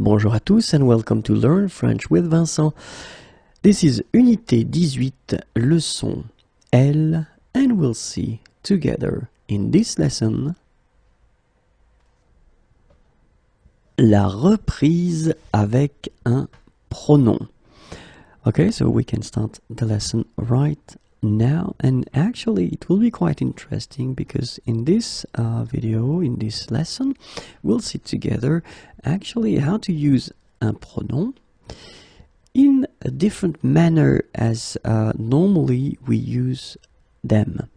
Bonjour à tous and welcome to Learn French with Vincent. This is Unité 18, leçon L, and we'll see together in this lesson la reprise avec un pronom. Okay, so we can start the lesson right now, and actually it will be quite interesting because in this video, in this lesson, we'll see together actually how to use un pronom in a different manner as normally we use them.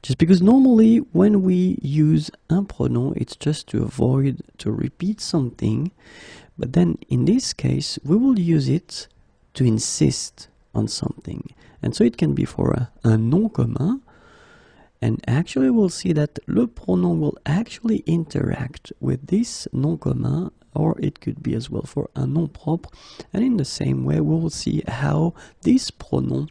Just because normally when we use un pronom, it's just to avoid to repeat something, but then in this case we will use it to insist on something. And so it can be for un nom commun, and actually we'll see that le pronom will actually interact with this nom commun, or it could be as well for un nom propre, and in the same way we will see how this pronom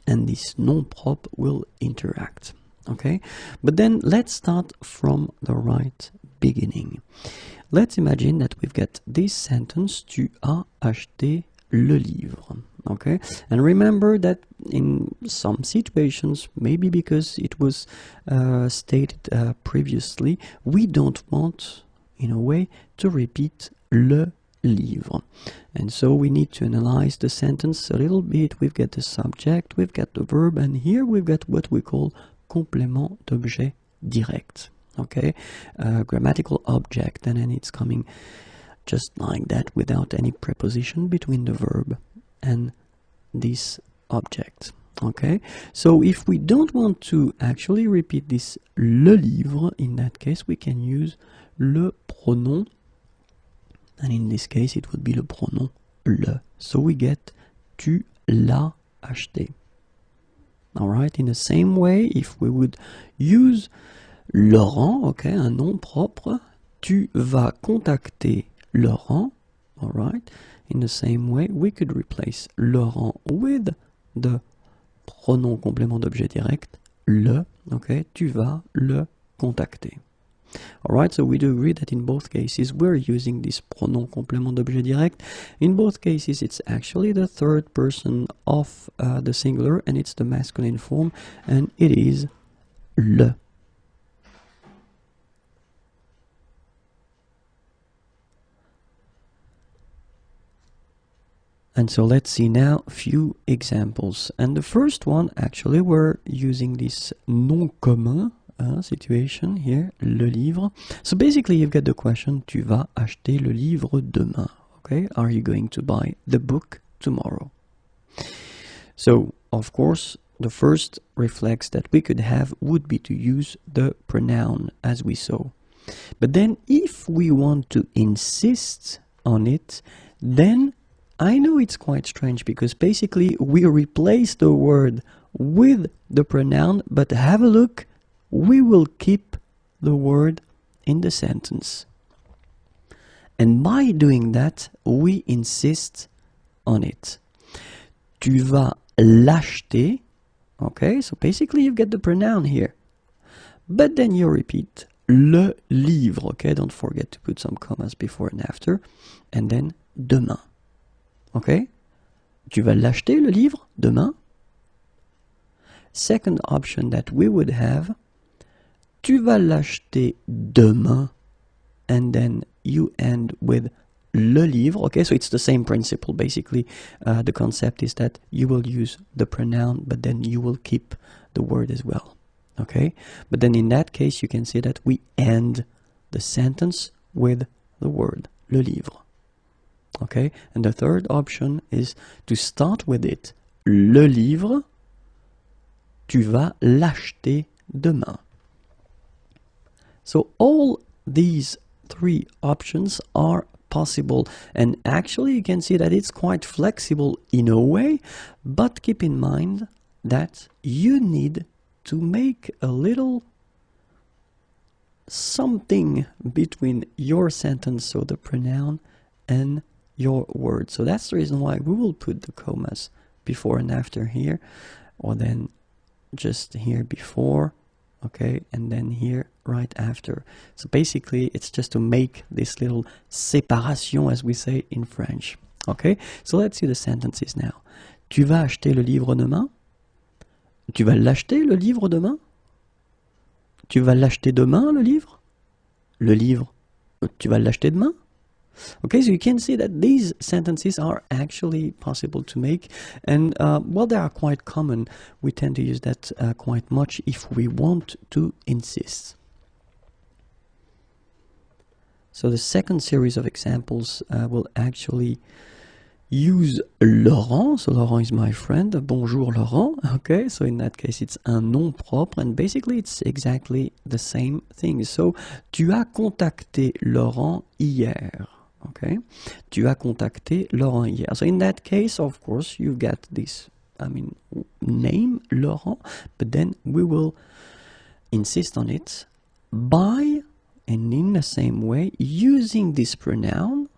and this nom propre will interact. Okay, but then let's start from the right beginning. Let's imagine that we've got this sentence: tu as acheté le livre. Okay, and remember that in some situations, maybe because it was stated previously, we don't want, in a way, to repeat le livre. And so we need to analyze the sentence a little bit. We've got the subject, we've got the verb, and here we've got what we call complément d'objet direct. Okay, grammatical object, and then it's coming just like that without any preposition between the verb and this object. Okay, so if we don't want to actually repeat this le livre, in that case we can use le pronom, and in this case it would be le pronom le. So we get tu l'as acheté. Alright, in the same way, if we would use Laurent, okay, un nom propre, tu vas contacter Laurent. Alright, in the same way we could replace Laurent with the pronom complément d'objet direct le. Okay, tu vas le contacter. Alright, so we do agree that in both cases we're using this pronom complément d'objet direct. In both cases it's actually the third person of the singular, and it's the masculine form, and it is le. And so let's see now a few examples. And the first one, actually, we're using this nom commun situation here, le livre. So basically you've got the question, tu vas acheter le livre demain. Okay, are you going to buy the book tomorrow? So, of course, the first reflex that we could have would be to use the pronoun as we saw. But then if we want to insist on it, then I know it's quite strange because basically we replace the word with the pronoun, but have a look, we will keep the word in the sentence. And by doing that, we insist on it. Tu vas l'acheter. Okay, so basically you get the pronoun here. But then you repeat le livre. Okay, don't forget to put some commas before and after. And then demain. Okay, tu vas l'acheter le livre demain. Second option that we would have, tu vas l'acheter demain, and then you end with le livre. Okay, so it's the same principle basically. The concept is that you will use the pronoun, but then you will keep the word as well. Okay, but then in that case you can say that we end the sentence with the word le livre. Okay, and the third option is to start with it. Le livre, tu vas l'acheter demain. So all these three options are possible, and actually you can see that it's quite flexible in a way, but keep in mind that you need to make a little something between your sentence, so the pronoun, and your word. So that's the reason why we will put the commas before and after here, or then just here before okay, and then here right after. So basically it's just to make this little séparation, as we say in French. Okay, so let's see the sentences now. Tu vas acheter le livre demain? Tu vas l'acheter le livre demain? Tu vas l'acheter demain le livre? Le livre, tu vas l'acheter demain? Okay, so you can see that these sentences are actually possible to make, and well, they are quite common. We tend to use that quite much if we want to insist. So the second series of examples will actually use Laurent. So Laurent is my friend. Bonjour Laurent. Okay, so in that case it's un nom propre, and basically it's exactly the same thing. So tu as contacté Laurent hier. Okay, tu as contacté Laurent hier. So in that case, of course, you get this, name Laurent, but then we will insist on it by, and in the same way, using this pronoun.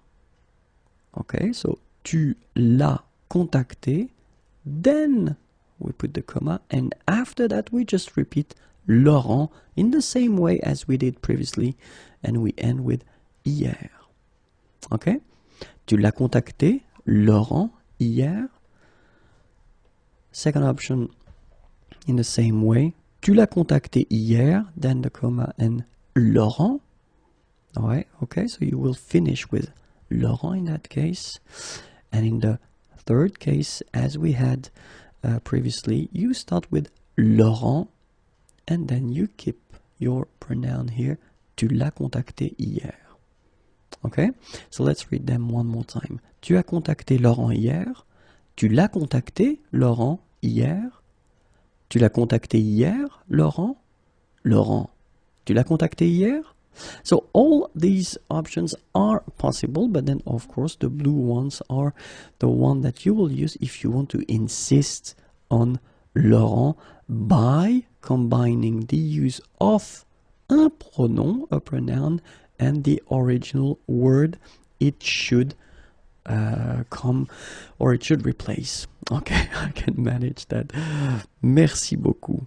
Okay, so tu l'as contacté, then we put the comma, and after that we just repeat Laurent in the same way as we did previously, and we end with hier. Okay? Tu l'as contacté, Laurent, hier. Second option, in the same way. Tu l'as contacté hier, then the comma and Laurent. Alright, okay, so you will finish with Laurent in that case. And in the third case, as we had previously, you start with Laurent, and then you keep your pronoun here. Tu l'as contacté hier. Okay, so let's read them one more time. Tu as contacté Laurent hier. Tu l'as contacté, Laurent, hier. Tu l'as contacté hier, Laurent. Laurent, tu l'as contacté hier. So all these options are possible, but then of course the blue ones are the one that you will use if you want to insist on Laurent by combining the use of un pronom, a pronoun, and the original word it should come, or it should replace. Okay, I can manage that. Merci beaucoup.